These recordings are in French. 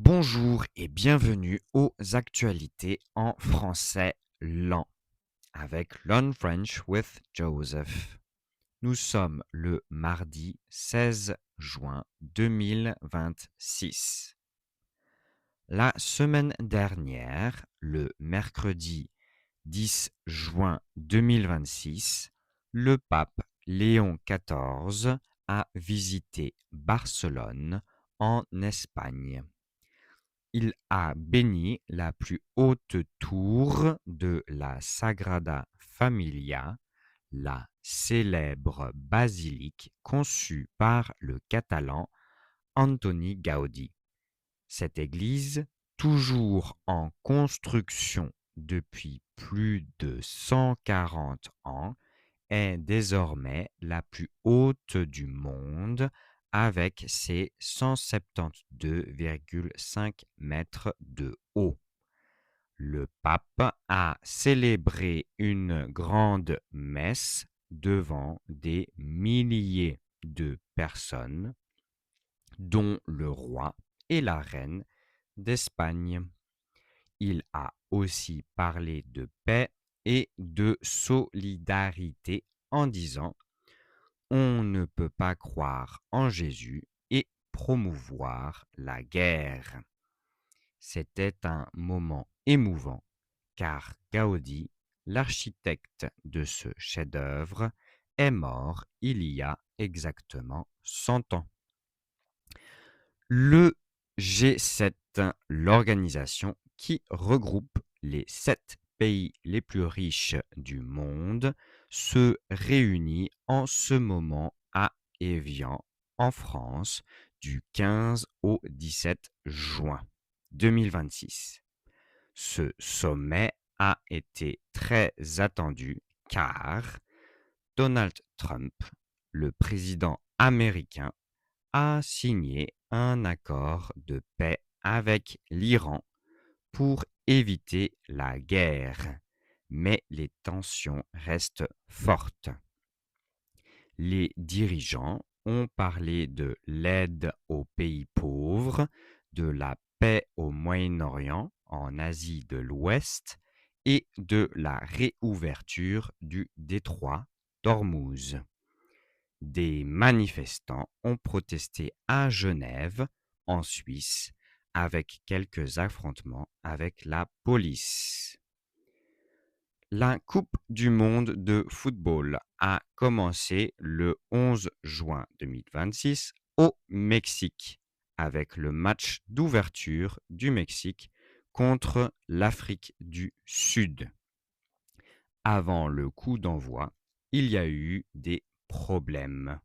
Bonjour et bienvenue aux actualités en français lent avec Learn French with Joseph. Nous sommes le mardi 16 juin 2026. La semaine dernière, le mercredi 10 juin 2026, le pape Léon XIV a visité Barcelone en Espagne. Il a béni la plus haute tour de la Sagrada Familia, la célèbre basilique conçue par le Catalan Antoni Gaudí. Cette église, toujours en construction depuis plus de 140 ans, est désormais la plus haute du monde avec ses 172,5 mètres de haut. Le pape a célébré une grande messe devant des milliers de personnes, dont le roi et la reine d'Espagne. Il a aussi parlé de paix et de solidarité en disant: on ne peut pas croire en Jésus et promouvoir la guerre. C'était un moment émouvant car Gaudí, l'architecte de ce chef-d'œuvre, est mort il y a exactement 100 ans. Le G7, l'organisation qui regroupe les 7 pays les plus riches du monde, se réunit en ce moment à Évian, en France, du 15 au 17 juin 2026. Ce sommet a été très attendu car Donald Trump, le président américain, a signé un accord de paix avec l'Iran pour éviter la guerre, mais les tensions restent fortes. Les dirigeants ont parlé de l'aide aux pays pauvres, de la paix au Moyen-Orient, en Asie de l'Ouest, et de la réouverture du détroit d'Ormuz. Des manifestants ont protesté à Genève, en Suisse, avec quelques affrontements avec la police. La Coupe du monde de football a commencé le 11 juin 2026 au Mexique, avec le match d'ouverture du Mexique contre l'Afrique du Sud. Avant le coup d'envoi, il y a eu des problèmes.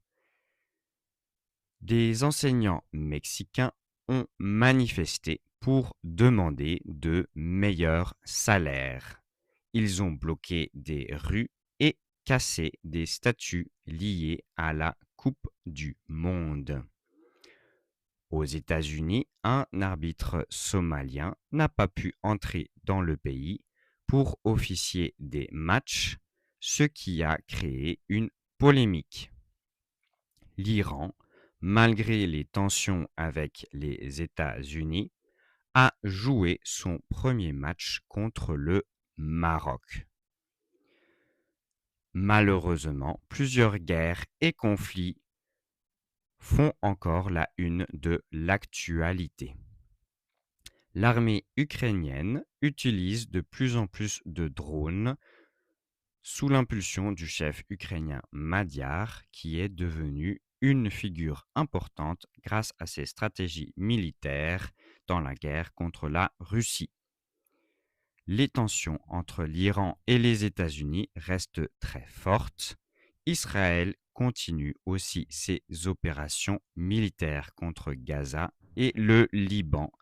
Des enseignants mexicains ont manifesté pour demander de meilleurs salaires. Ils ont bloqué des rues et cassé des statues liées à la Coupe du monde. Aux États-Unis, un arbitre somalien n'a pas pu entrer dans le pays pour officier des matchs, ce qui a créé une polémique. L'Iran, malgré les tensions avec les États-Unis, a joué son premier match contre le Maroc. Malheureusement, plusieurs guerres et conflits font encore la une de l'actualité. L'armée ukrainienne utilise de plus en plus de drones sous l'impulsion du chef ukrainien Madiar, qui est devenu une figure importante grâce à ses stratégies militaires dans la guerre contre la Russie. Les tensions entre l'Iran et les États-Unis restent très fortes. Israël continue aussi ses opérations militaires contre Gaza et le Liban,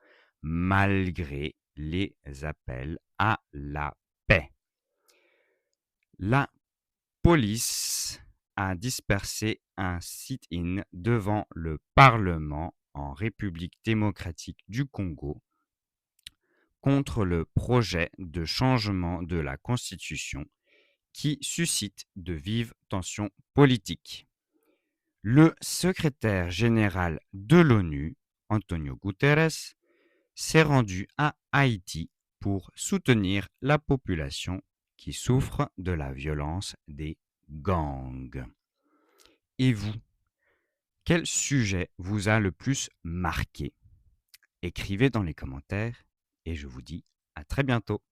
malgré les appels à la paix. La police a dispersé un sit-in devant le Parlement en République démocratique du Congo contre le projet de changement de la Constitution qui suscite de vives tensions politiques. Le secrétaire général de l'ONU, Antonio Guterres, s'est rendu à Haïti pour soutenir la population qui souffre de la violence des gangs. Et vous, quel sujet vous a le plus marqué? Écrivez dans les commentaires et je vous dis à très bientôt.